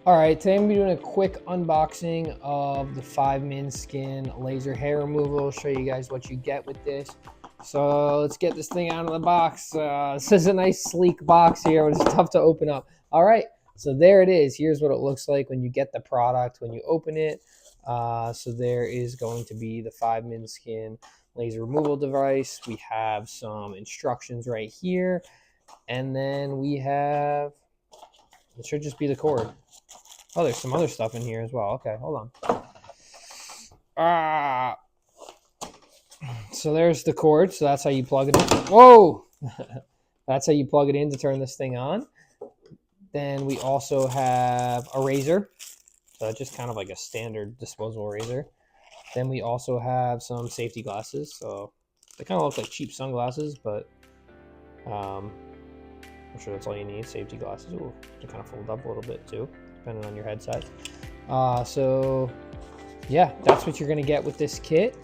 All right, today I'm gonna be doing a quick unboxing of the 5-min skin laser hair removal. Show you guys what you get with this. So let's get this thing out of the box. This is a nice sleek box here, but it's tough to open up. All right, so there it is. Here's what it looks like when you get the product, when you open it. So there is going to be the 5-min skin laser removal device. We have some instructions right here. And then we have, it should just be the cord. Oh, there's some other stuff in here as well. Okay, hold on. So there's the cord. So that's how you plug it in. Whoa! That's how you plug it in to turn this thing on. Then we also have a razor. So just kind of like a standard disposable razor. Then we also have some safety glasses. So they kind of look like cheap sunglasses, but I'm sure that's all you need. Safety glasses. Ooh, to kind of fold up a little bit too, depending on your head size. So yeah, that's what you're gonna get with this kit.